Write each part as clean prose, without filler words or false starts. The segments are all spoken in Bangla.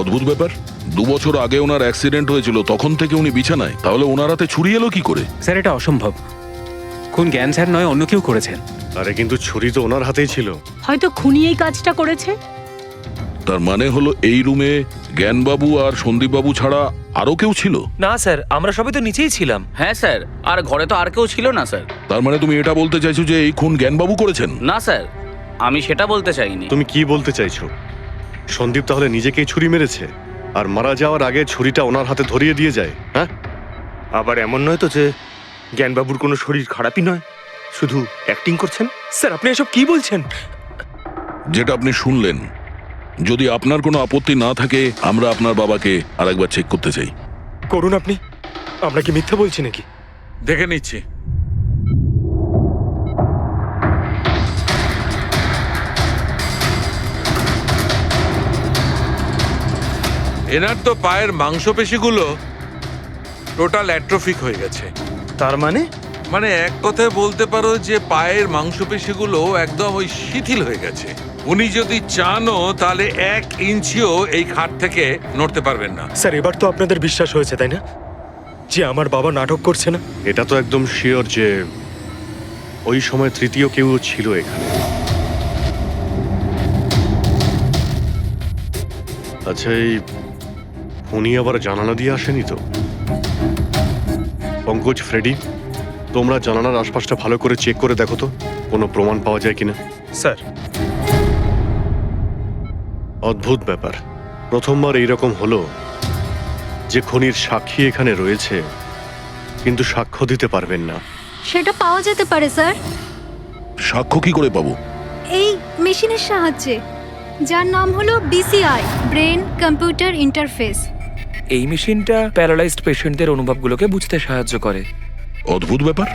অদ্ভুত ব্যাপার, 2 বছর আগে ওনার অ্যাক্সিডেন্ট হয়েছিল, তখন থেকে উনি বিছানায়। তাহলে ওনার হাতে ছুরি এলো কি করে? স্যার এটা অসম্ভব। খুন জ্ঞান স্যার নয়, অন্য কেউ করেছেন। আরে কিন্তু ছুরি তো ওনার হাতেই ছিল। হয়তো খুনি এই কাজটা করেছে। তার মানে হলো এই রুমে জ্ঞানবাবু আর সন্দীপবাবু ছাড়া আরো কেউ ছিল? না স্যার, আমরা সবাই তো নিচেই ছিলাম। হ্যাঁ স্যার, আর ঘরে তো আর কেউ ছিল না স্যার। তার মানে তুমি এটা বলতে চাইছো যে এই খুন জ্ঞানবাবু করেছেন? না স্যার, আমি সেটা বলতে চাইনি। তুমি কি বলতে চাইছো? সন্দীপ তাহলে নিজেকেই ছুরি মেরেছে, আর মারা যাওয়ার আগে ছুরিটা ওনার হাতে ধরিয়ে দিয়ে যায়? হ্যাঁ, আবার এমন নয় তো যে জ্ঞানবাবুর কোনো শরীর খারাপই নয়, শুধু অ্যাক্টিং করছেন। স্যার আপনি এসব কি বলছেন? যেটা আপনি শুনলেন, যদি আপনার কোনো আপত্তি না থাকে আমরা আপনার বাবাকে আরেকবার চেক করতে চাই। করুন আপনি। আমরা কি মিথ্যা বলছি নাকি? দেখে নিচ্ছি। এনার তো পায়ের মাংসপেশিগুলো টোটাল অ্যাট্রোফিক হয়ে গেছে। তার মানে মানে এক কথায় বলতে পারো যে পায়ের মাংসপেশিগুলো একদম ওই শিথিল হয়ে গেছে। উনি যদি চানও তাহলে 1 ইঞ্চিও এই খাট থেকে নড়তে পারবেন না। স্যার এবার তো আপনাদের বিশ্বাস হয়েছে তাই না, যে আমার বাবা নাটক করছে না? এটা তো একদম শিওর যে ওই সময় তৃতীয় কেউ ছিল এখানে। আচ্ছা, এই উনি আবার জানালা দিয়ে আসেনি তো? পঙ্কজ, ফ্রেডি, তোমরা জানালার আশপাশটা ভালো করে চেক করে দেখো তো কোনো প্রমাণ পাওয়া যায় কিনা। স্যার অদ্ভুত ব্যাপার, প্রথমবার এইরকম হলো যে খুনির সাক্ষী এখানে রয়েছে কিন্তু সাক্ষ্য দিতে পারবেন না। সেটা পাওয়া যেতে পারে স্যার, সাক্ষ্য কি করে পাবো? এই মেশিনের সাহায্যে, যার নাম হলো বিসিআই, ব্রেন কম্পিউটার ইন্টারফেস। এই মেশিনটা প্যারালাইজড পেশেন্টদের অনুভবগুলোকে বুঝতে সাহায্য করে। অদ্ভুত ব্যাপার,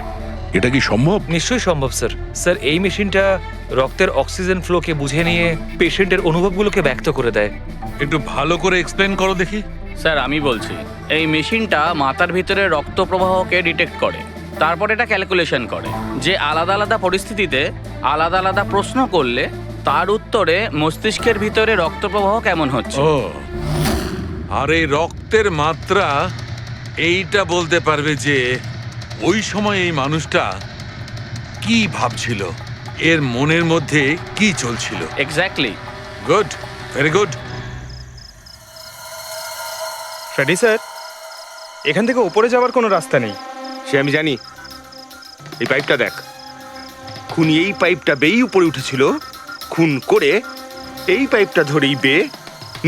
এটা কি সম্ভব? নিশ্চয়ই সম্ভব স্যার। স্যার এই মেশিনটা রক্তের অক্সিজেন ফ্লোকে বুঝে নিয়ে পেশেন্টের অনুভবগুলোকে ব্যক্ত করে দেয়। একটু ভালো করে এক্সপ্লেন করো দেখি। স্যার আমি বলছি, এই মেশিনটা মাথার ভিতরে রক্ত প্রবাহকে ডিটেক্ট করে, তারপর এটা ক্যালকুলেশন করে যে আলাদা আলাদা পরিস্থিতিতে আলাদা আলাদা প্রশ্ন করলে তার উত্তরে মস্তিষ্কের ভিতরে রক্ত প্রবাহ কেমন হচ্ছে। ও, আর এই রক্তের মাত্রা এইটা বলতে পারবে যে ওই সময় এই মানুষটা কি ভাবছিল, এর মনের মধ্যে কি চলছিল। Exactly. Good, very good. Freddie sir, এখান থেকে উপরে যাওয়ার কোনো রাস্তা নেই। সে আমি জানি। এই পাইপটা দেখ, খুনি এই পাইপটা বেয়েই উপরে উঠেছিল, খুন করে এই পাইপটা ধরেই বেয়ে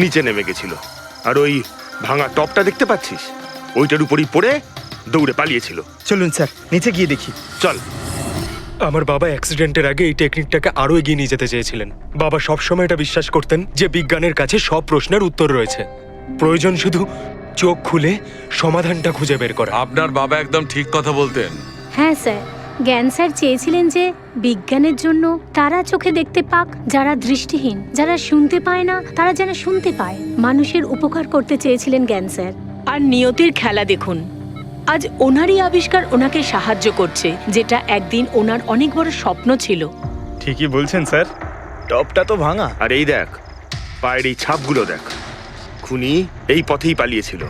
নিচে নেমে গেছিল। আর ওই ভাঙা টপটা দেখতে পাচ্ছিস, ওইটার উপরই পড়ে দৌড়ে পালিয়েছিল। চলুন স্যার নিচে গিয়ে দেখি। চল। আমার বাবা অ্যাক্সিডেন্টের আগে এই টেকনিকটাকে আরো এগিয়ে নিয়ে যেতে চেয়েছিলেন। বাবা সবসময় এটা বিশ্বাস করতেন যে বিজ্ঞানের কাছে সব প্রশ্নের উত্তর রয়েছে, প্রয়োজন শুধু চোখ খুলে সমাধানটা খুঁজে বের করা। আপনার বাবা একদম ঠিক কথা বলতেন। হ্যাঁ স্যার, জ্ঞান স্যার চেয়েছিলেন যে বিজ্ঞানের জন্য তারা চোখে দেখতে পাক যারা দৃষ্টিহীন, যারা শুনতে পায় না তারা যেন শুনতে পায়। মানুষের উপকার করতে চেয়েছিলেন জ্ঞান স্যার। আর নিয়তির খেলা দেখুন, আজ ওনারই আবিষ্কার ওনাকে সাহায্য করছে, যেটা একদিন ওনার অনেক বড় স্বপ্ন ছিল। ঠিকই বলছেন স্যার, টপটা তো ভাঙা। আর এই দেখ, পায়ের এই ছাপগুলো দেখ, খুনি এই পথেই পালিয়েছিল।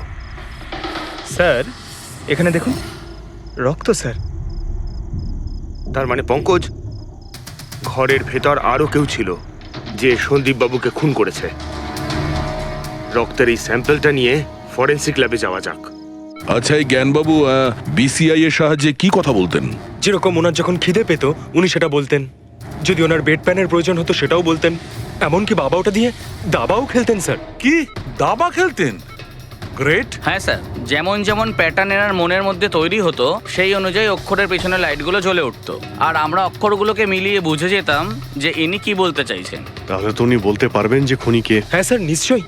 স্যার এখানে দেখুন, রক্ত স্যার। তার মানে পঙ্কজ, ঘরের ভেতর আরো কেউ ছিল যে সন্দীপ বাবুকে খুন করেছে। রক্তের এই স্যাম্পলটা নিয়ে ফরেন্সিক ল্যাবে যাওয়া যাক। আচ্ছা, এই জ্ঞানবাবু বিসিআই এর সাহায্যে কি কথা বলতেন? যেরকম ওনার যখন খিদে পেত উনি সেটা বলতেন, যদি ওনার বেড প্যানের প্রয়োজন হতো সেটাও বলতেন, এমনকি বাবা ওটা দিয়ে দাবাও খেলতেন স্যার। কি দাবা খেলতেন? গ্রেট। হ্যাঁ স্যার, যেমন যেমন প্যাটার্ন এনার মনের মধ্যে তৈরি হতো সেই অনুযায়ী অক্ষরের পেছনে লাইটগুলো জ্বলে উঠতো, আর আমরা অক্ষরগুলোকে মিলিয়ে বুঝে যেতাম যে ইনি কি বলতে চাইছেন। তাহলে তো উনি বলতে পারবেন যে খুনি কে। হ্যাঁ স্যার নিশ্চয়ই।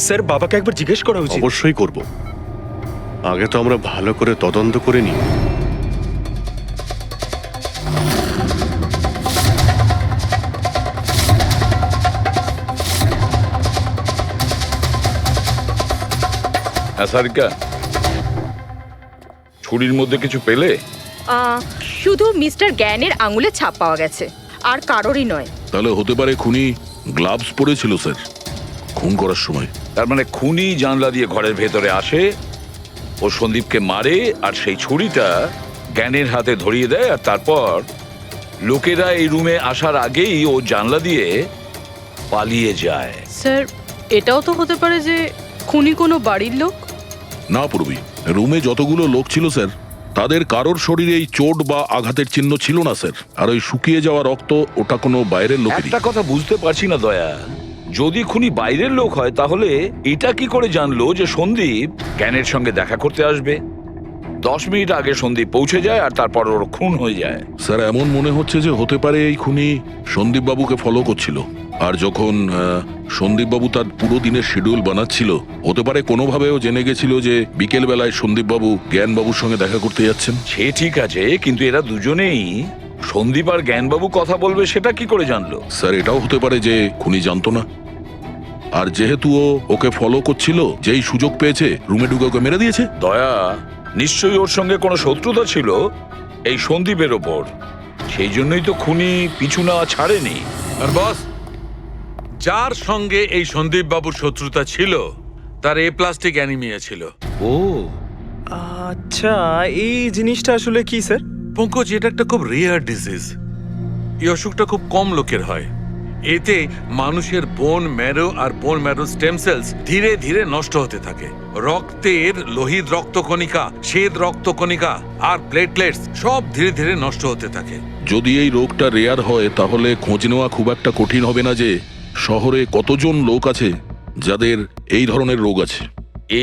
স্যার বাবাকে একবার জিজ্ঞেস করা উচিত। অবশ্যই করব, আগে তো আমরা ভালো করে তদন্ত করে নিই। সারিকা, ছুরির মধ্যে কিছু পেলে? শুধু মিস্টার জ্ঞানের আঙুলের ছাপ পাওয়া গেছে, আর কারোরই নয়। তাহলে হতে পারে খুনি গ্লাভস পরেছিল স্যার। খুন করার সময়। তার মানে খুনি জানলা দিয়ে ঘরের ভেতরে আসে, ও সন্দীপকে মারে, আর সেই ছুরিটা জ্ঞানের হাতে ধরিয়ে দেয়, আর তারপর লোকেরা এই রুমে আসার আগেই ও জানলা দিয়ে পালিয়ে যায়। স্যার, এটাও তো হতে পারে যে খুনি কোনো বাড়ির লোক। না পূর্বী, রুমে যতগুলো লোক ছিল স্যার, তাদের কারোর শরীরে এই চোট বা আঘাতের চিহ্ন ছিল না স্যার। আর ওই শুকিয়ে যাওয়া রক্ত, ওটা কোনো বাইরের লোকেরই। একটা কথা বুঝতে পারছি না দয়া, যদি খুনি বাইরের লোক হয় তাহলে এটা কি করে জানলো যে সন্দীপ জ্ঞানের সঙ্গে দেখা করতে আসবে? 10 মিনিট আগে সন্দীপ পৌঁছে যায় আর তারপর ওর খুন হয়ে যায়। স্যার, এমন মনে হচ্ছে যে হতে পারে এই খুনি সন্দীপ বাবুকে ফলো করছিল, আর যখন সন্দীপ বাবু তার পুরো দিনের শিডিউল বানাচ্ছিল, হতে পারে কোনোভাবেও জেনে গেছিল যে বিকেল বেলায় সন্দীপ বাবু জ্ঞান বাবুর সঙ্গে দেখা করতে যাচ্ছেন। সে ঠিক আছে, কিন্তু এরা দুজনেই সন্দীপ আর জ্ঞানবাবু কথা বলবে সেটা কি করে জানলো? স্যার, এটাও হতে পারে যে খুনি জানতো না, আর যেহেতু ও ওকে ফলো করছিল, যেই সুযোগ পেয়েছে রুমে ঢুকে ওকে মেরে দিয়েছে। দয়া, নিশ্চয়ই ওর সঙ্গে কোনো শত্রুতা ছিল এই সন্দীপের ওপর, সেই জন্যই তো খুনি পিছু না ছাড়েনি। আর বস, যার সঙ্গে এই সন্দীপ বাবুর শত্রুতা ছিল তার এ প্লাস্টিক অ্যানিমিয়া ছিল। ও আচ্ছা, এই জিনিসটা আসলে কি স্যার? পঙ্কজ, এটা একটা খুব রেয়ার ডিজিজ। এই অসুখটা খুব কম লোকের হয়। এতে মানুষের বোন ম্যারো আর বোন ম্যারো স্টেম সেলস ধীরে ধীরে নষ্ট হতে থাকে। রক্তের লোহিত রক্তকণিকা, শ্বেত রক্তকণিকা আর প্লেটলেটস সব ধীরে ধীরে নষ্ট হতে থাকে। যদি এই রোগটা রেয়ার হয়, তাহলে খোঁজ নেওয়া খুব একটা কঠিন হবে না যে শহরে কতজন লোক আছে যাদের এই ধরনের রোগ আছে।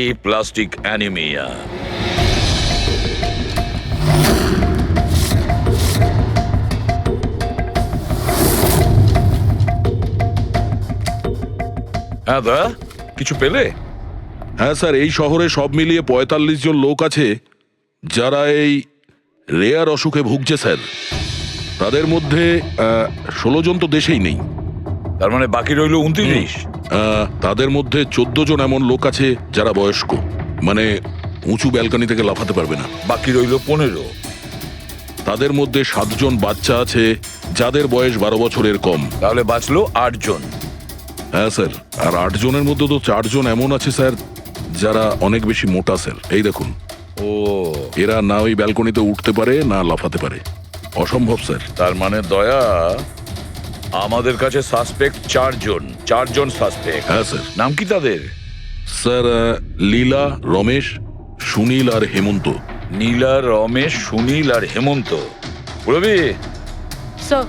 এ প্লাস্টিক অ্যানিমিয়া। হ্যাঁ দা, কিছু পেলে? হ্যাঁ স্যার, এই শহরে সব মিলিয়ে 45 জন লোক আছে যারা এই রেয়ার অসুখে ভুগছে স্যার। তাদের মধ্যে 16 জন তো দেশেই নেই। তার মানে বাকি রইল 29। তাদের মধ্যে 14 জন এমন লোক আছে যারা বয়স্ক, মানে উঁচু ব্যালকনি থেকে লাফাতে পারবে না। বাকি রইল 15। তাদের মধ্যে 7 জন বাচ্চা আছে যাদের বয়স 12 বছরের কম। তাহলে বাঁচলো 8 জন। হ্যাঁ স্যার, আর 8 জনের মধ্যে তো 4 জন এমন আছে স্যার যারা অনেক বেশি মোটা স্যার। এই দেখুন, ও, এরা না ওই ব্যালকনিতে উঠতে পারে না লাফাতে পারে। অসম্ভব স্যার। তার মানে দয়া, আমাদের কাছে সাসপেক্ট 4 জন। 4 জন সাসপেক্ট। হ্যাঁ স্যার। নাম কি তাদের? স্যার, লীলা, রমেশ, সুনীল আর হেমন্ত। নীলা, রমেশ, সুনীল আর হেমন্ত। রবি, স্যার,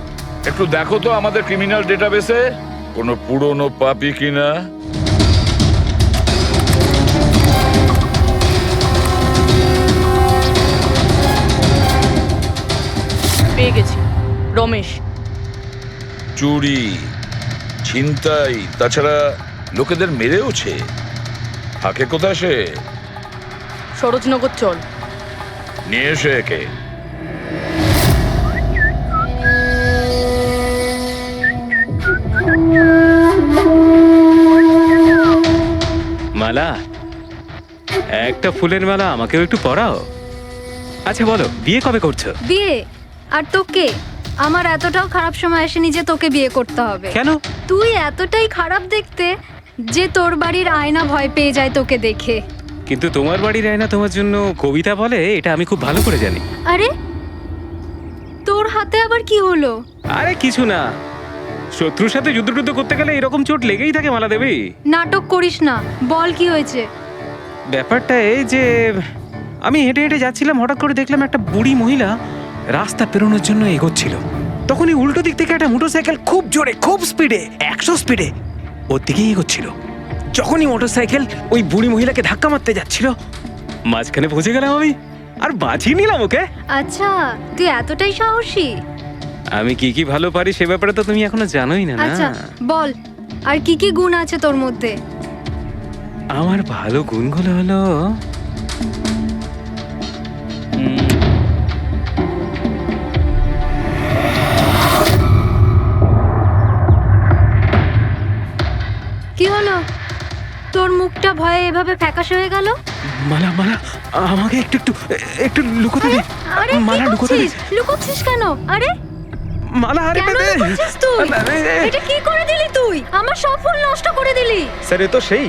একটু দেখো তো আমাদের ক্রিমিনাল ডেটাবেসে কোনো পুরনো পাপি কিনা। পেয়ে গেছি। রমেশ। চুরি, ছিনতাই, তাছাড়া লোকেদের মেরেওছে। থাকে কোথায় সে? সরোজনগর চল। নিয়ে এসে একে। মালা, একটা ফুলের মালা আমাকেও একটু পরাও। আচ্ছা বলো, বিয়ে কবে করছো? বিয়ে? আর তোকে? আমার এতটাও খারাপ সময় আসেনি যে তোকে বিয়ে করতে হবে। কেন? তুই এতটাই খারাপ দেখতে যে তোর বাড়ির আয়না ভয় পেয়ে যায় তোকে দেখে। কিন্তু তোমার বাড়ির আয়না তোমার জন্য কবিতা বলে, এটা আমি খুব ভালো করে জানি। আরে, তোর হাতে আবার কি হলো? আরে কিছু না, শত্রুর সাথে যুদ্ধ করতে গেলে এরকম চোট লেগেই থাকে মালা দেবী। নাটক করিস না, বল কি হয়েছে? ব্যাপারটা এই যে আমি হেঁটে হেঁটে যাচ্ছিলাম, হঠাৎ করে দেখলাম একটা বুড়ি মহিলা রাস্তা পেরোনোর জন্য এগোচ্ছিল। তখনই উল্টো দিক থেকে একটা মোটরসাইকেল খুব জোরে, খুব স্পিডে, 100 স্পিডে ওর দিকেই এগোচ্ছিল। যখনই মোটরসাইকেল ওই বুড়ি মহিলাকে ধাক্কা মারতে যাচ্ছিল, মাঝখানে পৌঁছে গেলাম আমি আর বাঁচিয়ে নিলাম ওকে। আচ্ছা, তুই এতটাই সাহসী? আমি কি কি ভালো পারি সে ব্যাপারে তো তুমি এখনো জানোই না। আচ্ছা বল, আর কি কি গুণ আছে তোর মধ্যে? আমার ভালো গুণগুলো হলো কি হলো? তোর মুখটা ভয়ে এভাবে ফ্যাকাশে হয়ে গেল? মালা, মালা আমাকে একটু একটু একটু লুকোতে দে। আরে মালা লুকোতে দে। লুকোচ্ছিস কেন? আরে মালা আরে কেন করছিস তুই? এটা কি করে দিলি তুই? আমার সব ফুল নষ্ট করে দিলি। স্যার এ তো সেই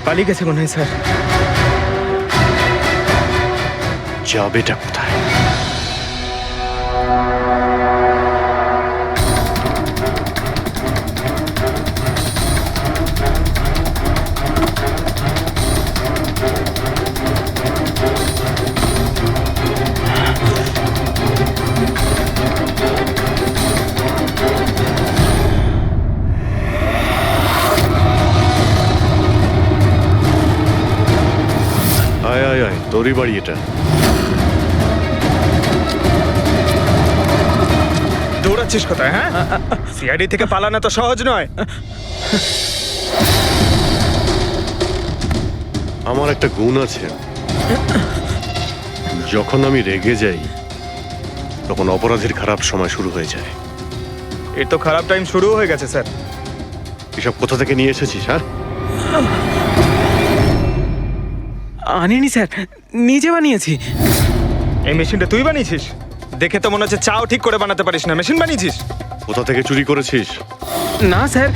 পালিয়ে গেছে মনে হয় স্যার। যাবেটা কোথায়? আয় আয় আয়, তোরই বাড়ি এটা। দৌড়াচ্ছিস কোথায়? হ্যাঁ, সিআইডি থেকে পালানো তো সহজ নয়। আমার একটা গুণ আছে, যখন আমি রেগে যাই তখন অপরাধীর খারাপ সময় শুরু হয়ে যায়। এর তো খারাপ টাইম শুরু হয়ে গেছে স্যার। এসব কোথা থেকে নিয়ে এসেছিস? হ্যাঁ, আনিনি স্যার, নিজে বানিয়েছি। এই মেশিনটা তুই বানিয়েছিস? দেখে তো মনে হচ্ছে চাও ঠিক করে বানাতে পারিস না, মেশিন বানিয়েছিস। কোথা থেকে চুরি করেছিস? না স্যার,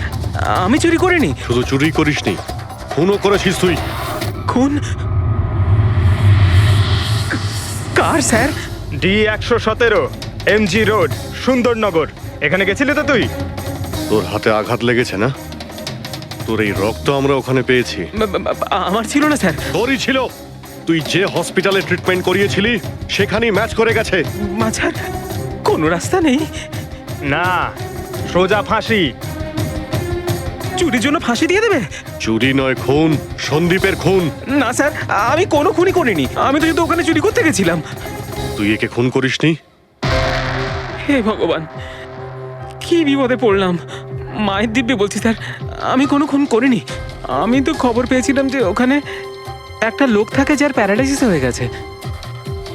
আমি চুরি করিনি। শুধু চুরি করিসনি, খুনও করেছিস তুই। খুন? কার sir? D117 MG road, Sundarnagar. এখানে গেছিলি তো তুই? তোর হাতে আঘাত লেগেছে না? তোর এই রক্ত আমরা ওখানে পেয়েছি। আমার ছিল না স্যার। তোরই ছিল। তুই যে হসপিটালে ট্রিটমেন্ট করিয়েছিলি সেখানেই ম্যাচ করে গেছে। মাঝার কোনো রাস্তা নেই? না, সোজা ফাঁসি। চুরির জন্য ফাঁসি দিয়ে দেবে? চুরি নয়, খুন। সন্দীপের খুন। না স্যার, আমি কোনো খুনই করিনি। আমি তো শুধু ওখানে চুরি করতে গেছিলাম। তুই একে খুন করিসনি? হে ভগবান, কি বিপদে পড়লাম। মায়ের দিব্যে বলছি স্যার, আমি কোনো খুন করিনি। আমি তো খবর পেয়েছিলাম যে ওখানে একটা লোক থাকে যার প্যারালাইসিস হয়ে গেছে।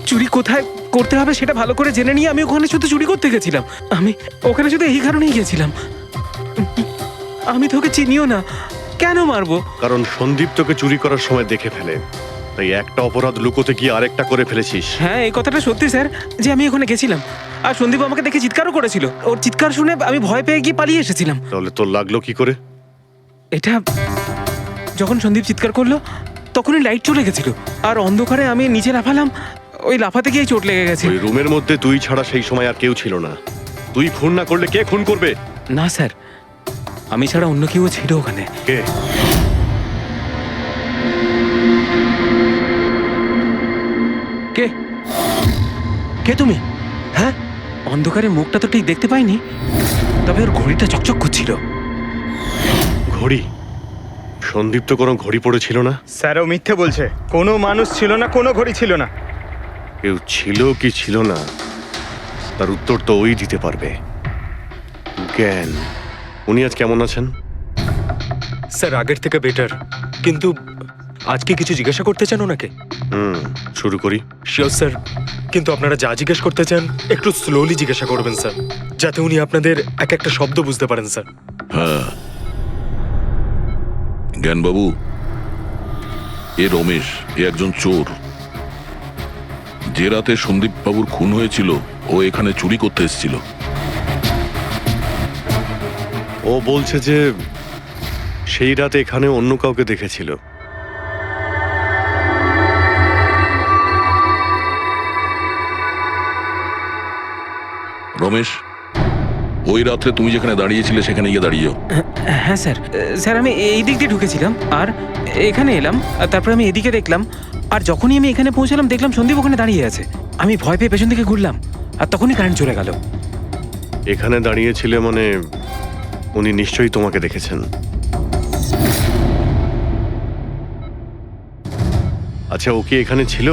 চুরি কোথায় করতে হবে সেটা ভালো করে জেনে নিয়ে আমি ওখানে শুধু চুরি করতে গেছিলাম। আমি ওখানে শুধু এই কারণেই গেছিলাম। আমি তোকে চিনিও না, কেন মারবো? কারণ সন্দীপ তোকে চুরি করার সময় দেখে ফেলে, তাই একটা অপরাধ লুকোতে গিয়ে আরেকটা করে ফেলেছিস। হ্যাঁ, এই কথাটা সত্যি স্যার, যে আমি ওখানে গেছিলাম আর সন্দীপ আমাকে দেখে চিৎকারও করেছিল। ওর চিৎকার শুনে আমি ভয় পেয়ে গিয়ে পালিয়ে এসেছিলাম। তাহলে তোর লাগলো কি করে? এটা যখন সন্দীপ চিৎকার করলো তখনই লাইট চলে গেছিল আর অন্ধকারে আমি নিচে লাফালাম। ওই লাফাতে গিয়ে চোট লেগে গেছে। ওই রুমের মধ্যে তুই ছাড়া সেই সময় আর কেউ ছিল না। তুই খুন না করলে কে খুন করবে? না স্যার, আমি ছাড়া অন্য কেউ ছিল ওখানে। কে? কে? কে তুমি? হ্যাঁ, অন্ধকারে মুখটা তো ঠিক দেখতে পাইনি, তবে ওর ঘড়িটা চকচক করছিল। ঘড়ি? সন্দীপ তো কোনো ঘড়ি পড়েছিল না। স্যারও মিথ্যে বলছে। কোনো মানুষ ছিল না, কোনো ঘড়ি ছিল না। কেউ ছিল কি ছিল না তার উত্তর তো ওই দিতে পারবে। জ্ঞান, উনি আজ কেমন আছেন? স্যার আগের থেকে বেটার, কিন্তু আজকে কিছু জিজ্ঞাসা করতে চান ওনাকে? শুরু করি। শিওর স্যার, কিন্তু আপনারা যা জিজ্ঞেস করতে চান একটু স্লোলি জিজ্ঞাসা করবেন স্যার, যাতে উনি আপনাদের এক একটা শব্দ বুঝতে পারেন স্যার। হ্যাঁ, জ্ঞানবাবু, এ রমেশ, এ একজন চোর। যে রাতে সন্দীপ বাবুর খুন হয়েছিল ও এখানে চুরি করতে এসেছিল। ও বলছে যে সেই রাতে এখানে অন্য কাউকে দেখেছিল। রমেশ, ওই রাত্রে তুমি যেখানে দাঁড়িয়েছিলে সেখানে গিয়ে দাঁড়িয়ে যাও। হ্যাঁ স্যার। স্যার, আমি এই দিক দিয়ে ঢুকেছিলাম আর এখানে এলাম, আর তারপর আমি এদিকে দেখলাম, আর যখনই আমি এখানে পৌঁছালাম দেখলাম সন্দীপ ওখানে দাঁড়িয়ে আছে। আমি ভয় পেয়ে পেছন দিকে ঘুরলাম আর তখনই কারেন্ট চলে গেল। এখানে দাঁড়িয়েছিলে মানে উনি নিশ্চয়ই তোমাকে দেখেছেন। আচ্ছা, ও কি এখানে ছিল?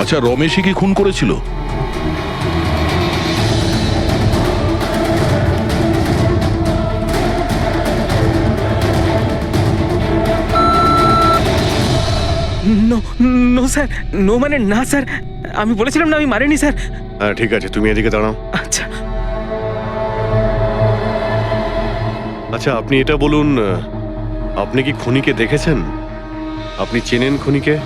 আচ্ছা, রমেশই কি খুন করেছিল? নো নো স্যার, নো মানে না স্যার, আমি বলেছিলাম না আমি মারিনি স্যার। হ্যাঁ ঠিক আছে, তুমি এদিকে দাঁড়াও। আচ্ছা, আচ্ছা আপনি এটা বলুন, আপনি কি খুনিকে দেখেছেন? আপনি চেনেন খুনিকে?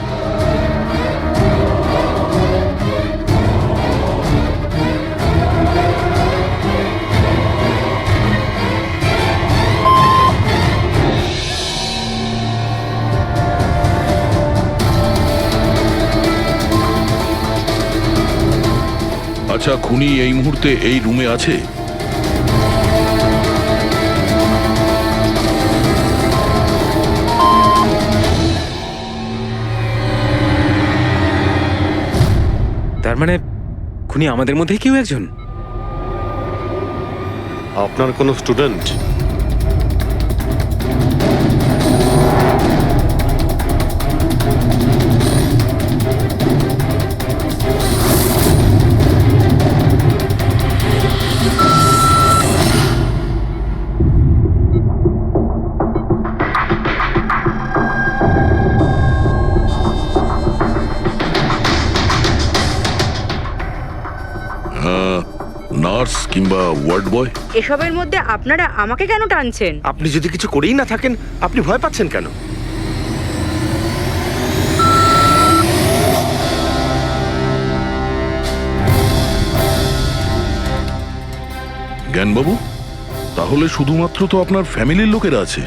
আচ্ছা, খুনি এই মুহূর্তে এই রুমে আছে? তার মানে খুনি আমাদের মধ্যে কেউ একজন। আপনার কোনো স্টুডেন্ট? নার্স কিংবা ওয়ার্ড বয়? এসবের মধ্যে আপনারা আমাকে কেন টানছেন? আপনি যদি কিছু করেই না থাকেন, আপনি ভয় পাচ্ছেন কেন? জ্ঞানবাবু, তাহলে শুধুমাত্র তো আপনার ফ্যামিলির লোকেরা আছে।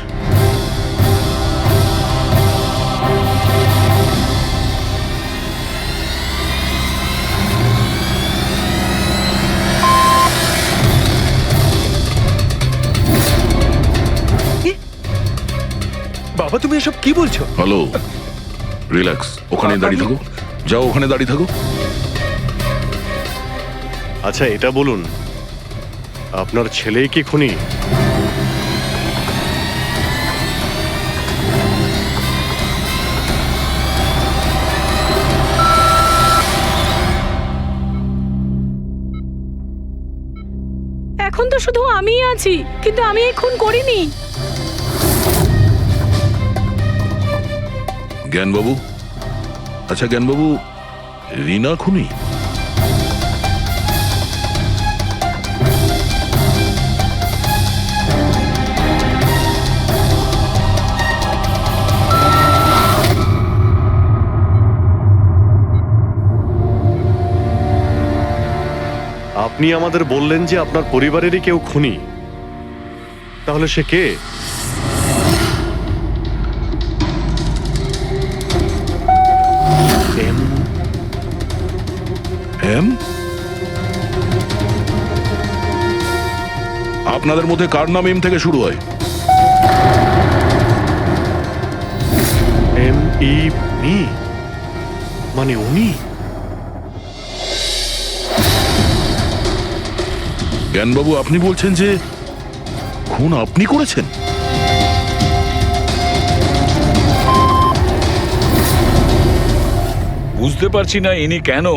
বাবা তুমি এসব কি বলছো? হ্যালো, রিল্যাক্স, ওখানে দাঁড়িয়ে থাকো। যাও, ওখানে দাঁড়িয়ে থাকো। আচ্ছা এটা বলুন, আপনার ছেলেই কি খুনি? এখন তো শুধু আমিই আছি, কিন্তু আমি এই খুন করিনি। জ্ঞানবাবু, আচ্ছা জ্ঞানবাবু, রিনা খুনি? আপনি আমাদের বললেন যে আপনার পরিবারেরই কেউ খুনি, তাহলে সে কে? এম? আপনাদের মধ্যে কার নাম এম থেকে শুরু হয়? মি মানে উনি? জ্ঞানবাবু, আপনি বলছেন যে খুন আপনি করেছেন? বুঝতে পারছি না ইনি কেন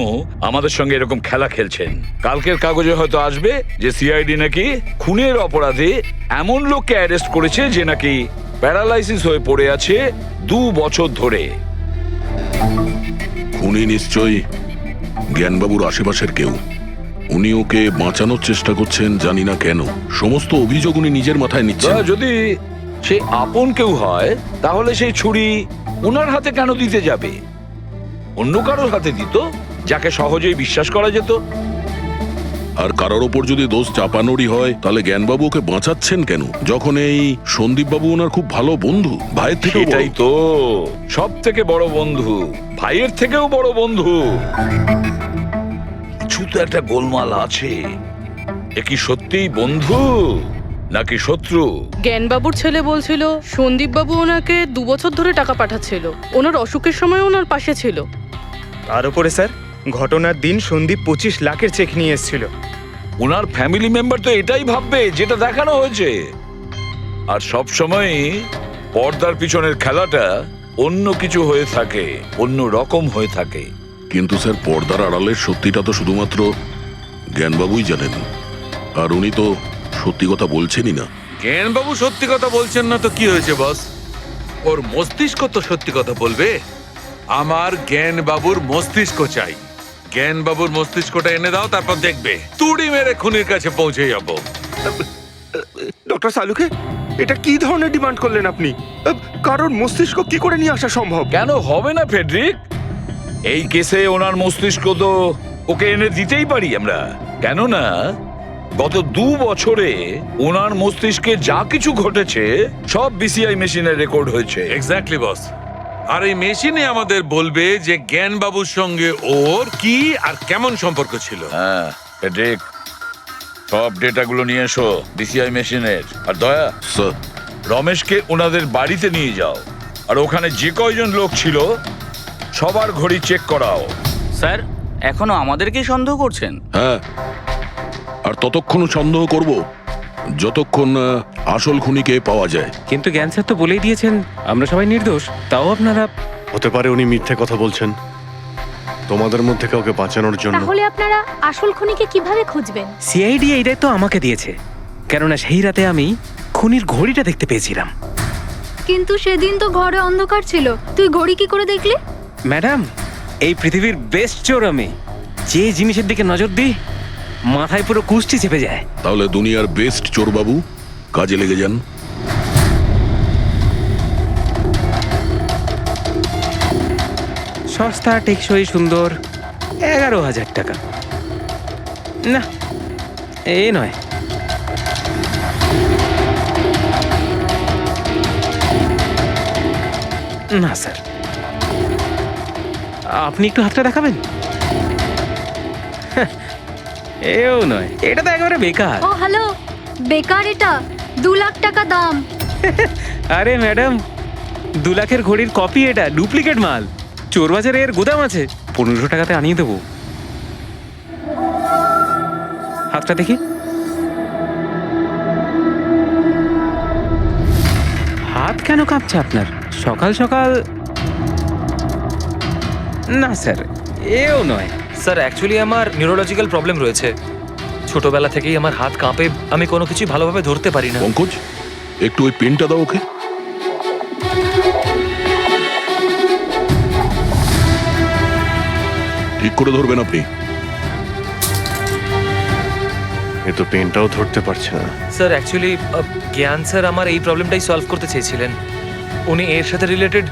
আমাদের সঙ্গে এরকম খেলা খেলছেন। কালকের কাগজে হয়তো আসবে যে সিআইডি নাকি খুনের অপরাধে এমন লোককে অ্যারেস্ট করেছে যে নাকি প্যারালাইসিস হয়ে পড়ে আছে 2 বছর ধরে। খুনি নিশ্চয়ই জ্ঞানবাবুর আশেপাশের কেউ। উনি ওকে বাঁচানোর চেষ্টা করছেন, জানি না কেন। সমস্ত অভিযোগ উনি নিজের মাথায় নিচ্ছেন। যদি সে আপন কেউ হয় তাহলে সেই ছুরি ওনার হাতে কেন দিতে যাবে? অন্য কারোর হাতে দিত, যাকে সহজেই বিশ্বাস করা যেত। আর কারোর ওপর যদি দোষ চাপানোরই হয়, তাহলে জ্ঞানবাবু ওকে বাঁচাচ্ছেন কেন, যখন এই সন্দীপ বাবু ওনার খুব ভালো বন্ধু, ভাইয়ের থেকে? এটাই তো সব থেকে বড় বন্ধু, ভাইয়ের থেকেও বড় বন্ধু। কিছু তো একটা গোলমাল আছে। এ কি সত্যিই বন্ধু নাকি শত্রু? জ্ঞানবাবুর ছেলে বলছিল সন্দীপ বাবু ওনাকে 2 বছর ধরে টাকা পাঠাচ্ছিল, ওনার অসুখের সময় ওনার পাশে ছিল। তার উপরে স্যার, ঘটনার দিন সন্দীপ 25 লাখের চেক নিয়ে এসেছিল। ওনার ফ্যামিলি মেম্বার তো এটাই ভাববে যেটা দেখানো হয়েছে। আর সব সময় পর্দার পিছনের খেলাটা অন্য কিছু হয়ে থাকে, অন্য রকম হয়ে থাকে। কিন্তু স্যার পর্দার আড়ালের সত্যিটা তো শুধুমাত্র জ্ঞানবাবুই জানেন, আর উনি তো সত্যি কথা বলছেনই না। জ্ঞানবাবু সত্যি কথা বলছেন না তো কি হয়েছে বস? ওর মস্তিষ্ক তো সত্যি কথা বলবে। আমার জ্ঞানবাবুর মস্তিষ্ক চাই। জ্ঞানবাবুর মস্তিষ্কটা এনে দাও, তারপর দেখবে তুড়ি মেরে খুনির কাছে পৌঁছে যাবো। ডক্টর সালুকে, এটা কি ধরনের ডিমান্ড করলেন আপনি? কারণ মস্তিষ্ক কি করে নিয়ে আসা সম্ভব? কেন হবে না ফেডরিক? এই কেসে ওনার মস্তিষ্ক তো ওকে এনে দিতেই পারি আমরা। কেননা গত 2 বছরে ওনার মস্তিষ্কে যা কিছু ঘটেছে সব বিসিআই মেশিনে রেকর্ড হয়েছে। এক্স্যাক্টলি বস। আর এই মেশিনে আমাদের বলবে যে জ্ঞানবাবুর সঙ্গে ওর কি আর কেমন সম্পর্ক ছিল। হ্যাঁ ফেডরিক, সব ডেটাগুলো নিয়ে এসো বিসিআই মেশিনের। আর দয়া, স্যার, রমেশকে ওনাদের বাড়িতে নিয়ে যাও, আর ওখানে যে কয়জন লোক ছিল সবার ঘড়ি চেক করাও। স্যার, এখনো আমাদেরকেই সন্দেহ করছেন? হ্যাঁ, আর ততক্ষণ সন্দেহ করব যতক্ষণ আসল খুনিকে পাওয়া যায়। কিন্তু জ্ঞান স্যার তো বলেই দিয়েছেন আমরা সবাই নির্দোষ, তাও আপনারা। হতে পারে উনি মিথ্যে কথা বলছেন তোমাদের মধ্যে কাউকে বাঁচানোর জন্য। তাহলে আপনারা আসল খুনিকে কিভাবে খুঁজবেন? সিআইডি এই দায়িত্ব আমাকে দিয়েছে, কেননা সেই রাতে আমি খুনির ঘড়িটা দেখতে পেয়েছিলাম। কিন্তু সেদিন তো ঘরে অন্ধকার ছিল, তুই ঘড়ি কি করে দেখলি? ম্যাডাম, এই পৃথিবীর বেস্ট চোর আমি। যে জিনিসের দিকে নজর দিই মাথায় পুরো কুষ্টি চেপে যায়। তাহলে দুনিয়ার বেস্ট চোরবাবু, কাজে লেগে যান। সস্তা, টেকসই, সুন্দর, 11,000 টাকা। না, এ নয়। না স্যার, আপনি একটু হাতটা দেখাবেন? এও নয়, এটা তো একেবারে বেকার। ও হ্যালো, বেকার এটা, 2 লাখ টাকা দাম। আরে ম্যাডাম, 2 লাখের ঘড়ির কপি, এটা ডুপ্লিকেট মাল। চোর বাজারে এর গুদাম আছে, 1500 টাকাতে আনিয়ে দেবো। হাতটা দেখি। হাত কেন কাঁপছে আপনার সকাল সকাল? না স্যার, এও নয়। স্যার, অ্যাকচুয়ালি আমার নিউরোলজিক্যাল প্রবলেম রয়েছে। ছোটবেলা থেকেই আমার হাত কাঁপে, আমি কোনো কিছু ভালোভাবে ধরতে পারি না। পঙ্কজ, একটু ওই পেনটা দাও ওকে। ঠিক করে ধরবেন আপনি। এ তো পেনটাও ধরতে পারছে না। স্যার, অ্যাকচুয়ালি জ্ঞান স্যার আমার এই প্রবলেমটাই সলভ করতে চেয়েছিলেন। উনি এর সাথে রিলেটেড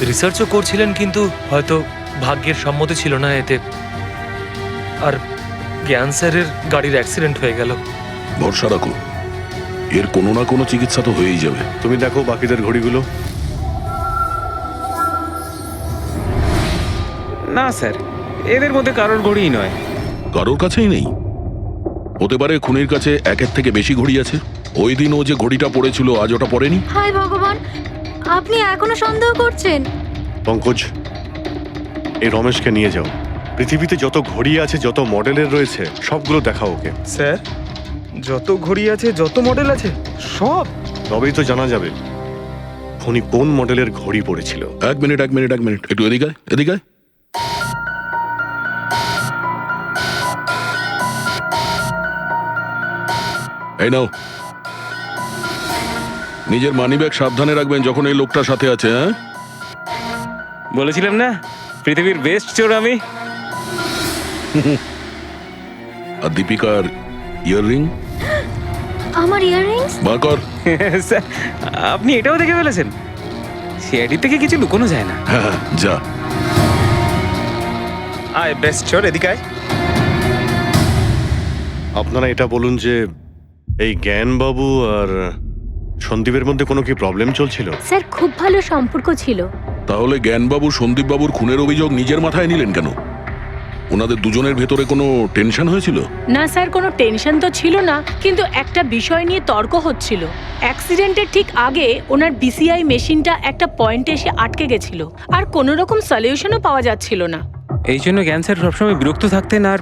রিসার্চও করছিলেন, কিন্তু হয়তো ভাগ্যের সম্মতি ছিল না এতে। আর জ্ঞান স্যারের গাড়ির অ্যাক্সিডেন্ট হয়ে গেল। ভরসা রাখো, এর কোনো না কোনো চিকিৎসা তো হয়েই যাবে। তুমি দেখো বাকিদের ঘড়িগুলো। না স্যার, এদের মধ্যে কারোর ঘড়িই নয়। কারোর কাছেই নেই? হতে পারে খুনির কাছে একের থেকে বেশি ঘড়ি আছে। ওই দিন ও যে ঘড়িটা পড়েছিল আজ ওটা পড়েনি। হায় ভগবান, আপনি এখনো সন্দেহ করছেন? পঙ্কজ, এই রমেশকে নিয়ে যাও। পৃথিবীতে যত ঘড়ি আছে, যত মডেলের রয়েছে, সবগুলো দেখাও ওকে। স্যার, যত ঘড়ি আছে, যত মডেল আছে, সব? তবেই তো জানা যাবে খুনি কোন মডেলের ঘড়ি পড়েছিল। এক মিনিট, একটু এদিকে আয়, এদিকে আয়। এই নাও, নিজের মানিব্যাগ সাবধানে রাখবেন যখন এই লোকটার সাথে আছে। হ্যাঁ, বলেছিলাম না পৃথিবীর বেস্ট চোর আমি। আর দীপিকার ইয়াররিং আমার ইয়াররিংস? বার কর। স্যার, আপনি এটাও দেখে ফেলেছেন? সিআইডি থেকে কিছু লুকোনো যায় না। হ্যাঁ, যা। আয় বেস্ট চোর, এদিকে আয়। আপনারা এটা বলুন যে এই জ্ঞানবাবু আর সন্দীপের মধ্যে কোনো কি প্রবলেম চলছিল? স্যার, খুব ভালো সম্পর্ক ছিল। তাহলে জ্ঞানবাবু সন্দীপবাবুর খুনের অভিযোগ নিজের মাথায় নিলেন কেন? ওনাদের দুজনের ভেতরে কোনো টেনশন হয়েছিল? না স্যার, কোনো টেনশন তো ছিল না, কিন্তু একটা বিষয় নিয়ে তর্ক হচ্ছিল। অ্যাক্সিডেন্টের ঠিক আগে ওনার বিসিআই মেশিনটা একটা পয়েন্টে এসে আটকে গেছিল, আর কোনো রকম সলিউশনও পাওয়া যাচ্ছিল না। এই জন্য জ্ঞান স্যার সবসময় বিরক্ত থাকতেন আর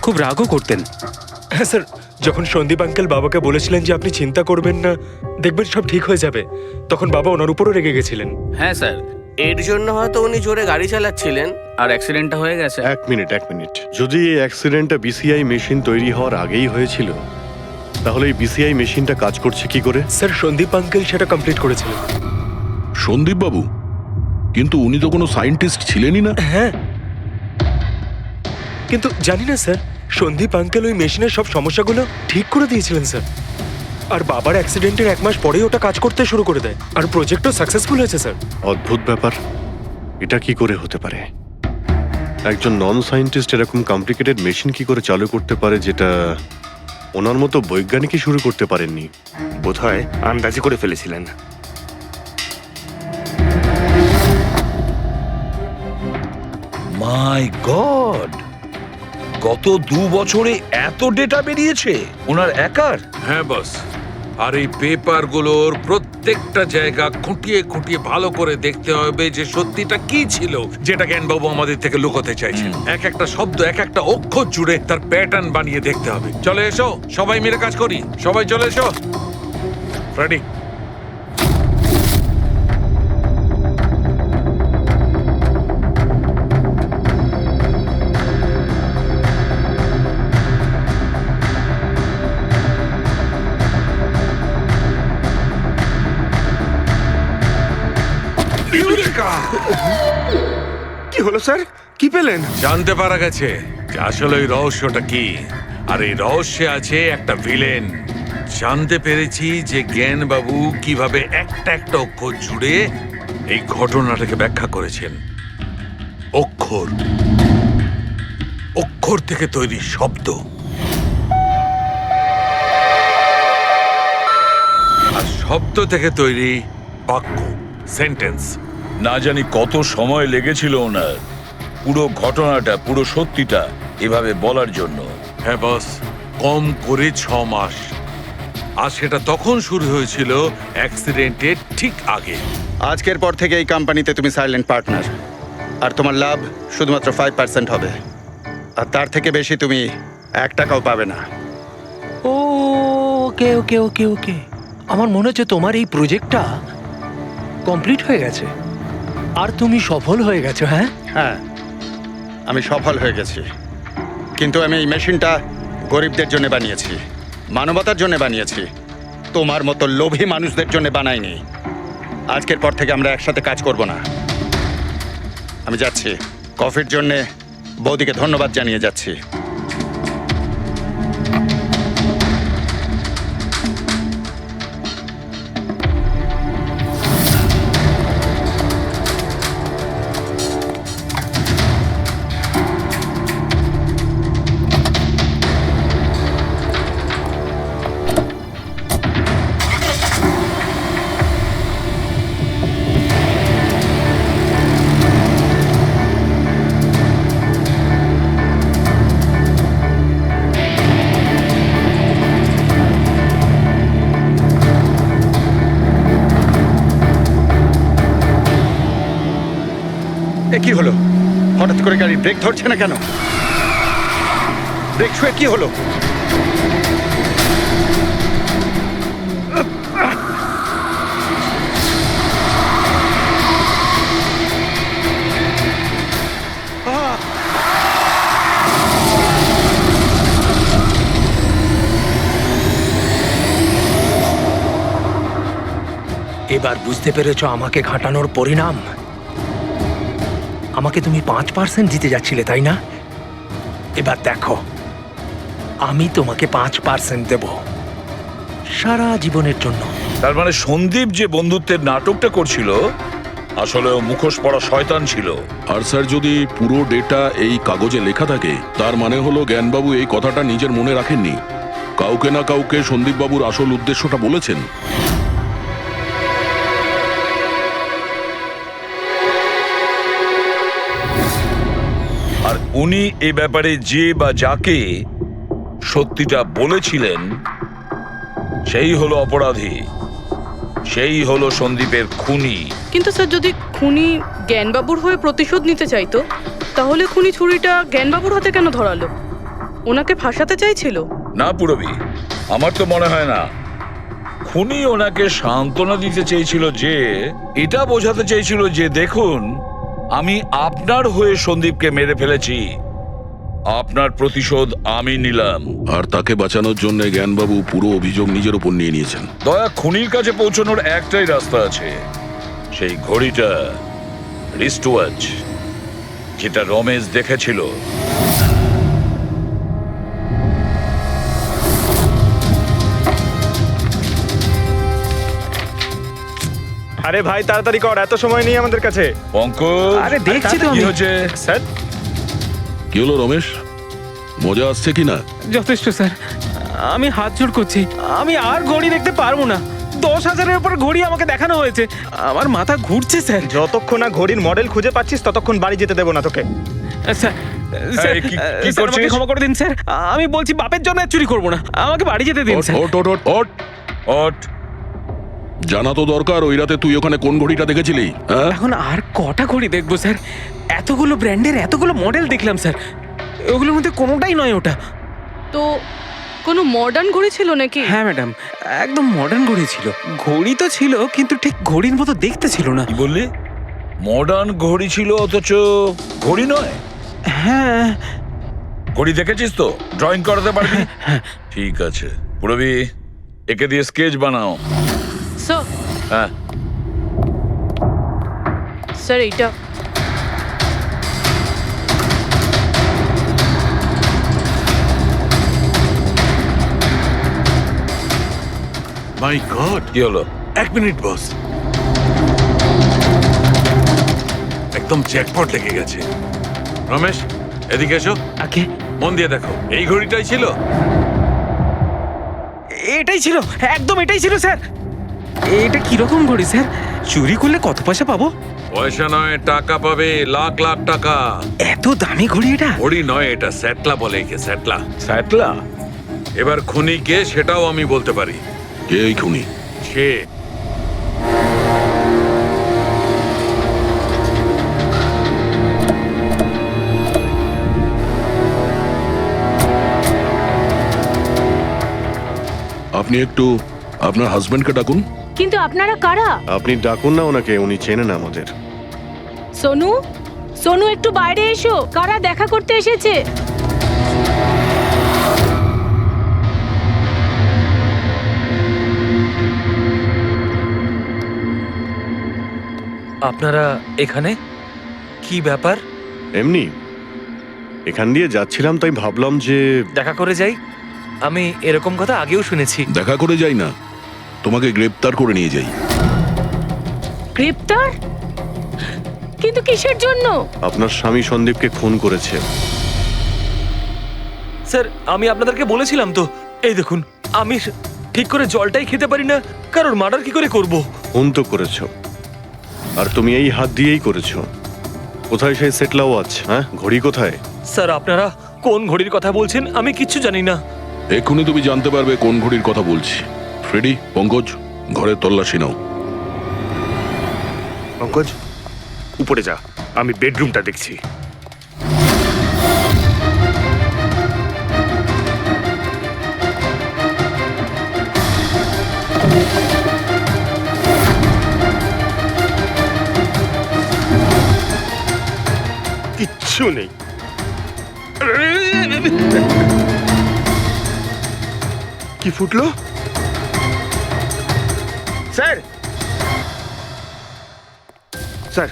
খুব রাগও করতেন। হ্যাঁ স্যার, যখন সন্দীপ আঙ্কেল বাবাকে বলেছিলেন যে আপনি চিন্তা করবেন না, দেখবেন সব ঠিক হয়ে যাবে, তখন বাবা ওনার উপরও রেগে গেছিলেন। হ্যাঁ স্যার, এর জন্য হয়তো উনি জোরে গাড়ি চালাচ্ছিলেন আর অ্যাক্সিডেন্টটা হয়ে গেছে। এক মিনিট যদি এই অ্যাক্সিডেন্টটা বিসিআই মেশিন তৈরি হওয়ার আগেই হয়েছিল, তাহলে এই বিসিআই মেশিনটা কাজ করছে কি করে? স্যার সন্দীপ আঙ্কেল সেটা কমপ্লিট করেছিলেন। সন্দীপ বাবু? কিন্তু উনি তো কোনো সায়েন্টিস্ট ছিলেনই না। হ্যাঁ, কিন্তু জানি না স্যার, সন্দীপ আঙ্কেল ওই মেশিনের সব সমস্যাগুলো ঠিক করে দিয়েছিলেন স্যার। আর বাবার অ্যাক্সিডেন্টের 1 মাস পরেই ওটা কাজ করতে শুরু করে দেয়, আর প্রজেক্টও সাকসেসফুল হয়েছে স্যার। অদ্ভুত ব্যাপার, এটা কি করে হতে পারে? একজন নন সায়েন্টিস্ট এরকম কমপ্লিকেটেড মেশিন কি করে চালু করতে পারে, যেটা ওনার মতো বৈজ্ঞানিকই শুরু করতে পারেননি? বোধহয় আন্দাজে করে ফেলেছিলেন। মাই গড, গত 2 বছরে এত ডেটা বেরিয়েছে ওনার একার? হ্যাঁ বস, আর এই পেপারগুলোর প্রত্যেকটা জায়গা খুঁটিয়ে খুঁটিয়ে ভালো করে দেখতে হবে যে সত্যিটা কি ছিল যেটা জ্ঞানবাবু আমাদের থেকে লুকোতে চাইছেন। এক একটা শব্দ, এক একটা অক্ষর জুড়ে তার প্যাটার্ন বানিয়ে দেখতে হবে। চলে এসো, সবাই মিলে কাজ করি। সবাই চলে এসো। ফ্রেডি, কি হলো স্যার? কি পেলেন? জানতে পারা গেছে যে আসলে ওই রহস্যটা কি, আর এই রহস্যে আছে একটা ভিলেন। জানতে পেরেছি যে জ্ঞানবাবু কিভাবে একটা একটা অক্ষর জুড়ে এই ঘটনাটাকে ব্যাখ্যা করেছেন। অক্ষর, অক্ষর থেকে তৈরি শব্দ, আর শব্দ থেকে তৈরি বাক্য, সেন্টেন্স। না জানি কত সময় লেগেছিল ওনার পুরো ঘটনাটা, পুরো সত্যিটা এভাবে বলার জন্য। হ্যাঁ বস, কম করে 6 মাস। আর সেটা তখন শুরু হয়েছিল অ্যাক্সিডেন্টের ঠিক আগে। আজকের পর থেকে এই কোম্পানিতে তুমি সাইলেন্ট পার্টনার, আর তোমার লাভ শুধুমাত্র 5% হবে, আর তার থেকে বেশি তুমি 1 টাকাও পাবে না। ওকে ওকে ওকে ওকে, আমার মনে হচ্ছে তোমার এই প্রজেক্টটা কমপ্লিট হয়ে গেছে আর তুমি সফল হয়ে গেছো। হ্যাঁ হ্যাঁ, আমি সফল হয়ে গেছি, কিন্তু আমি এই মেশিনটা গরিবদের জন্য বানিয়েছি, মানবতার জন্য বানিয়েছি, তোমার মতো লোভী মানুষদের জন্য বানাইনি। আজকের পর থেকে আমরা একসাথে কাজ করব না। আমি যাচ্ছি, কফির জন্যে বৌদিকে ধন্যবাদ জানিয়ে যাচ্ছি। এ কি হলো? হঠাৎ করে গাড়ি ব্রেক ধরছে না কেন? ব্রেক ছুঁয়ে কি হলো? এবার বুঝতে পেরেছো আমাকে ঘাটানোর পরিণাম? আমাকে তুমি 5% দিতে যাচ্ছিলে, তাই না? এবার দেখো, আমি তোমাকে 5% দেব সারা জীবনের জন্য। তার মানে সন্দীপ যে বন্ধুত্বের নাটকটা করছিল আসলে ও মুখোশ পরা শয়তান ছিল। আর স্যার, যদি পুরো ডেটা এই কাগজে লেখা থাকে, তার মানে হলো জ্ঞানবাবু এই কথাটা নিজের মনে রাখেননি, কাউকে না কাউকে সন্দীপবাবুর আসল উদ্দেশ্যটা বলেছেন। আর উনি এ ব্যাপারে যে বা যাকে সত্যিটা বলেছিলেন সেই হলো অপরাধী, সেই হলো সন্দীপের খুনি। কিন্তু স্যার, যদি খুনি জ্ঞানবাবুর হয়ে প্রতিশোধ নিতে চাইতো, তাহলে খুনি ছুরিটা জ্ঞানবাবুর হাতে কেন ধরালো? ওনাকে ফাঁসাতে চাইছিল? না পুরবি, আমার তো মনে হয় না খুনি ওনাকে সান্ত্বনা দিতে চেয়েছিল, যে এটা বোঝাতে চেয়েছিল যে দেখুন আমি আপনার হয়ে সন্দীপকে মেরে ফেলেছি, আপনার প্রতিশোধ আমি নিলাম। আর তাকে বাঁচানোর জন্য জ্ঞানবাবু পুরো অভিযোগ নিজের উপর নিয়ে নিয়েছেন। দয়া, খুনির কাছে পৌঁছানোর একটাই রাস্তা আছে, সেই ঘড়িটা, রিস্ট ওয়াচ, যেটা রমেশ দেখেছিল। আরে ভাই তাড়াতাড়ি কর, এত সময় নেই আমাদের কাছে। পঙ্কজ, আরে দেখছি তো কি আমি। হয়েছে? স্যার, কি হলো রমেশ, মজা আসছে কি না? যথেষ্ট স্যার, আমি হাত জোড় করছি, আমি আর ঘড়ি দেখতে পারবো না। 10,000-এর উপর ঘড়ি আমাকে দেখানো হয়েছে, আমার মাথা ঘুরছে স্যার। যতক্ষণ না ঘড়ির মডেল খুঁজে পাচ্ছিস ততক্ষণ বাড়ি যেতে দেবো না তোকে। স্যার, স্যার, এই, কি স্যার, আমাকে করছিস? ক্ষমা করে দিন স্যার, আমি বলছি বাপের জন্য আর চুরি করবো না, আমাকে বাড়ি যেতে দিন ওঠ, স্যার। ওঠ, ওঠ, ওঠ, ওঠ। ওঠ। জানা তো দরকার ওই রাতে তুই ওখানে কোন ঘড়িটা দেখেছিলি, হ্যাঁ? এখন আর কটা ঘড়ি দেখবো স্যার? এতগুলো ব্র্যান্ডের এতগুলো মডেল দেখলাম স্যার, ওগুলোর মধ্যে কোনোটাই নয় ওটা। তো কোনো মডার্ন ঘড়ি ছিল নাকি? হ্যাঁ ম্যাডাম, একদম মডার্ন ঘড়ি ছিল। ঘড়ি তো ছিল কিন্তু ঠিক ঘড়ির মতো দেখতে ছিল না। কি বললি? মডার্ন ঘড়ি ছিল অথচ ঘড়ি নয়? হ্যাঁ। ঘড়ি দেখেছিস তো? ড্রয়িং করাতে পারবি? ঠিক আছে, পুরবি একে দিয়ে স্কেচ বানাও। স্যার, হ্যাঁ, স্যার এইটা। মাই গড, কি হলো? 1 মিনিট বস, একদম জ্যাকপট লেগে গেছে। রমেশ, এদিকে এসো, ওকে, মন দিয়ে দেখো, এই ঘড়িটাই ছিল। এটাই ছিল, একদম এটাই ছিল স্যার। এটা কিরকম ঘড়ি স্যার? চুরি করলে কত পয়সা পাবো? পয়সা নয়, টাকা পাবে, লাখ লাখ টাকা। এত দামি ঘড়ি এটা? ঘড়ি নয়, এটা স্যাটলা বলে একে, স্যাটলা। স্যাটলা? এবার খুনি কে সেটাও আমি বলতে পারি। কে এই খুনি? সে আপনি একটু আপনার হাজবেন্ডকে ডাকুন। কিন্তু আপনারা কারা? আপনি ডাকুন না ওনাকে, উনি চেনেন আমাদের। সোনু, সোনু একটু বাইরে এসো, কারা দেখা করতে এসেছে? আপনারা এখানে কি ব্যাপার? এমনি এখান দিয়ে যাচ্ছিলাম, তাই ভাবলাম যে দেখা করে যাই। আমি এরকম কথা আগেও শুনেছি। দেখা করে যাই না, তোমাকে গ্রেপ্তার করে নিয়ে যাই। গ্রেপ্তার? কিন্তু কিসের জন্য? আপনার স্বামী সন্দীপকে খুন করেছে। স্যার, আমি আপনাদেরকে বলেছিলাম তো, এই দেখুন, আমি ঠিক করে জলটাই খেতে পারি না, কারোর মার্ডার কি করে করব? খুন তো করেছো, আর তুমি এই হাত দিয়েই করেছো। কোথায় সেই সেটলা ওয়াচ? হ্যাঁ, ঘড়ি কোথায়? স্যার, আপনারা কোন ঘড়ির কথা বলছেন আমি কিচ্ছু জানি না। এক্ষুনি তুমি জানতে পারবে কোন ঘড়ির কথা বলছি। ফ্রেডি, পঙ্কজ, ঘরের তল্লাশি নাও। পঙ্কজ, উপরে যা, আমি বেডরুমটা দেখছি। কিচ্ছু নেই। কি ফুটলো? স্যার, স্যার,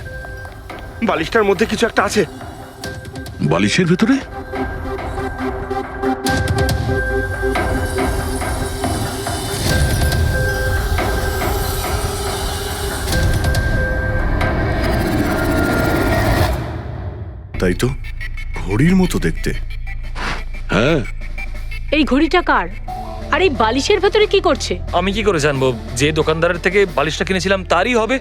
বালিশটার মধ্যে কিছু একটা আছে। বালিশের ভেতরে? তাই তো, ঘড়ির মতো দেখতে। হ্যাঁ। এই ঘড়িটা কার? আর এই বালিশের ভেতরে কি করছে? আমি কি করে জানবো? যে দোকানদারের থেকে বালিশটা কিনেছিলাম তারই হবে।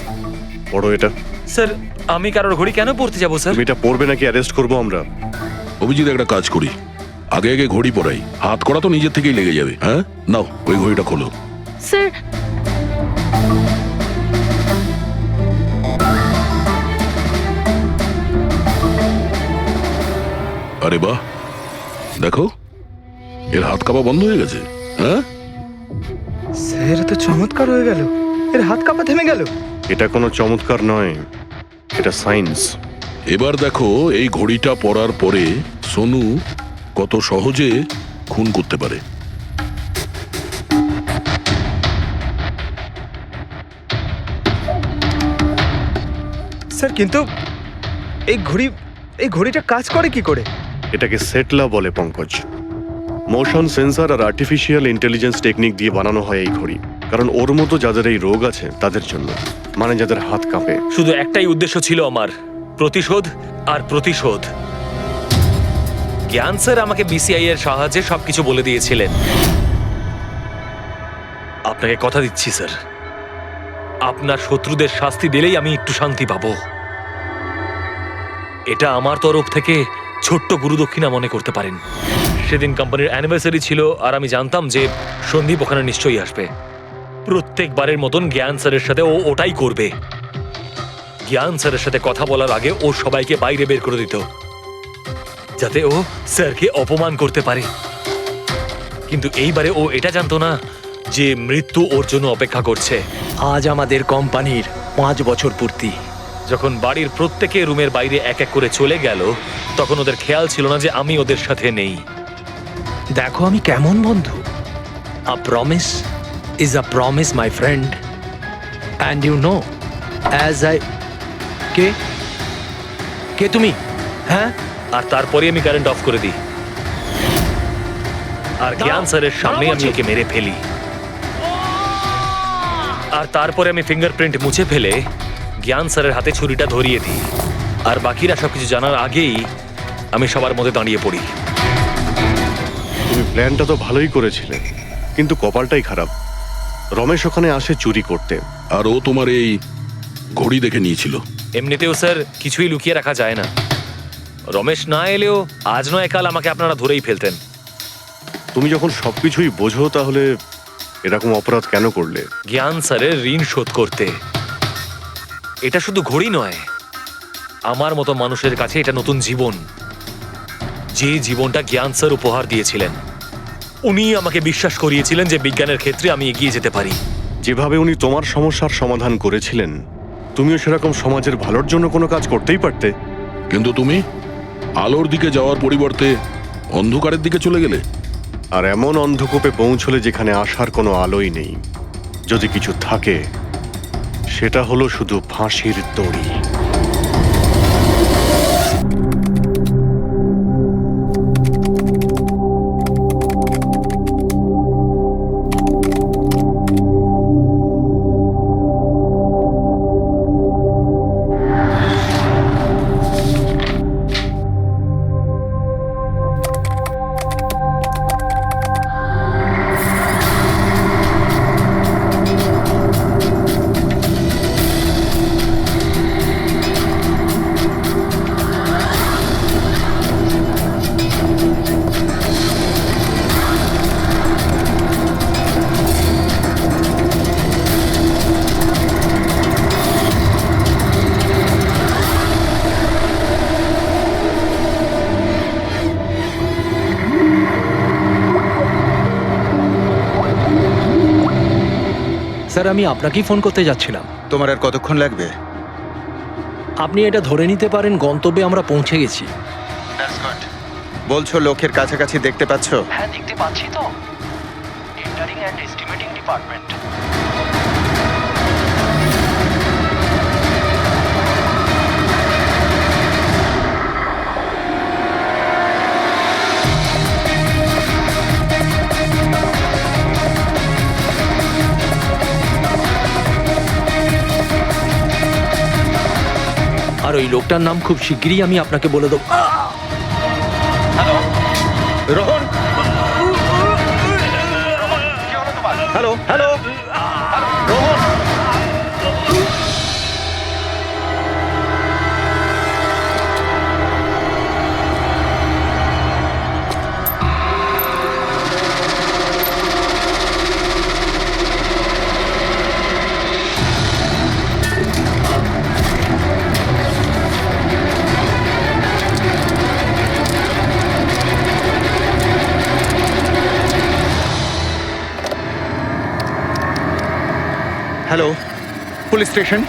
পড়ো এটা। স্যার, আমি কারোর ঘড়ি কেন পড়তে যাবো স্যার? তুমি এটা পড়বে নাকি অ্যারেস্ট করবো আমরা? অভিজিৎ, একটা কাজ করি, আগে আগে ঘড়ি পরাই, হাত করা তো নিজের থেকেই লেগে যাবে। হ্যাঁ, নাও ওই ঘড়িটা খোলো। স্যার, আরে বাহ, দেখো এর হাত কাঁপা বন্ধ হয়ে গেছে। হ্যাঁ, স্যার তো চমৎকার হয়ে গেল, এর হাত কাঁপা থেমে গেল। এটা কোনো চমৎকার নয়, এটা সায়েন্স। এবার দেখো এই ঘড়িটা পরার পরে সোনু কত সহজে খুন করতে পারে। স্যার কিন্তু এই ঘড়িটা কাজ করে কি করে? এটাকে সেটলা বলে পঙ্কজ। মোশন সেন্সর আর আর্টিফিশিয়াল ইন্টেলিজেন্স টেকনিক দিয়ে বানানো হয় এই ঘড়ি, কারণ ওর মতো যাদের এই রোগ আছে তাদের জন্য, মানে যাদের হাত কাঁপে। শুধু একটাই উদ্দেশ্য ছিল আমার, প্রতিশোধ আর প্রতিশোধ। জ্ঞান স্যার আমাকে বিসিআই এর সাহায্যে সবকিছু বলে দিয়েছিলেন। আপনাকে কথা দিচ্ছি স্যার, আপনার শত্রুদের শাস্তি দিলেই আমি একটু শান্তি পাবো। এটা আমার তরফ থেকে ছোট্ট গুরুদক্ষিণা মনে করতে পারেন। সেদিন কোম্পানির অ্যানিভার্সারি ছিল আর আমি জানতাম যে সন্দীপ ওখানে নিশ্চয়ই আসবে। প্রত্যেকবারের মতন জ্ঞান স্যারের সাথে ও ওটাই করবে। জ্ঞান স্যারের সাথে কথা বলার আগে ও সবাইকে বাইরে বের করে দিত, যাতে ও স্যারকে অপমান করতে পারে। কিন্তু এইবারে ও এটা জানতো না যে মৃত্যু ওর জন্য অপেক্ষা করছে। আজ আমাদের কোম্পানির 5 বছর পূর্তি। যখন বাড়ির প্রত্যেকে রুমের বাইরে এক এক করে চলে গেল, তখন ওদের খেয়াল ছিল না যে আমি ওদের সাথে নেই। দেখো আমি কেমন বন্ধু। A promise is a promise my friend, and you know as I কে কে তুমি? হ্যাঁ, আর তারপরে আমি কারেন্ট অফ করে দিই আর জ্ঞান স্যারের সামনে আমি ওকে মেরে ফেলি। আর তারপরে আমি ফিঙ্গারপ্রিন্ট মুছে ফেলে জ্ঞান স্যারের হাতে ছুরিটা ধরিয়ে দিই। আর বাকিরা সবকিছু জানার আগেই আমি সবার মধ্যে দাঁড়িয়ে পড়ি। তুমি প্ল্যানটা তো ভালোই করেছিলে, কিন্তু কপালটাই খারাপ। রমেশ ওখানে আসে চুরি করতে, আর ও তোমার এই ঘড়ি দেখে নিয়েছিল। এমনিতেও স্যার কিছুই লুকিয়ে রাখা যায় না। রমেশ না এলেও আজ নয় কাল আমাকে আপনারা ধরেই ফেলতেন। তুমি যখন সবকিছুই বোঝো তাহলে এরকম অপরাধ কেন করলে? জ্ঞান স্যারের ঋণ শোধ করতে। এটা শুধু ঘড়ি নয়, আমার মতো মানুষের কাছে এটা নতুন জীবন, যে জীবনটা জ্ঞান স্যার উপহার দিয়েছিলেন। উনি আমাকে বিশ্বাস করিয়েছিলেন যে বিজ্ঞানের ক্ষেত্রে আমি এগিয়ে যেতে পারি। যেভাবে উনি তোমার সমস্যার সমাধান করেছিলেন, তুমিও সেরকম সমাজের ভালোর জন্য কোনো কাজ করতেই পারতে। কিন্তু তুমি আলোর দিকে যাওয়ার পরিবর্তে অন্ধকারের দিকে চলে গেলে। আর এমন অন্ধকূপে পৌঁছলে যেখানে আসার কোনো আলোই নেই। যদি কিছু থাকে সেটা হলো শুধু ফাঁসির দড়ি। স্যার আমি আপনাকেই ফোন করতে যাচ্ছিলাম। তোমার আর কতক্ষণ লাগবে? আপনি এটা ধরে নিতে পারেন গন্তব্যে আমরা পৌঁছে গেছি। বলছো লোকের কাছাকাছি দেখতে পাচ্ছ? হ্যাঁ দেখতে পাচ্ছি তো, টেন্ডারিং অ্যান্ড এস্টিমেটিং ডিপার্টমেন্ট। আর ওই লোকটার নাম খুব শিগগিরই আমি আপনাকে বলে দেবো। Rohan, hello hello, Rohan. Hello, police station.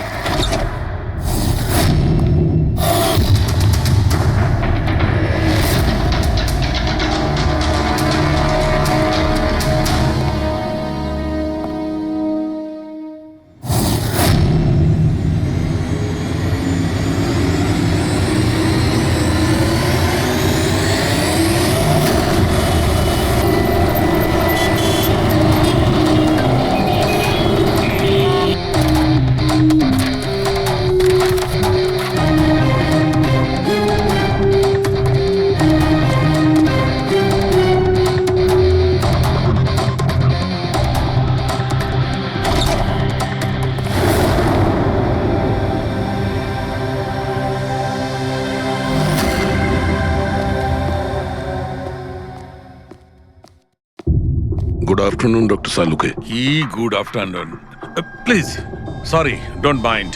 Good afternoon doctor Saluke. কি good afternoon. Please, sorry, don't mind.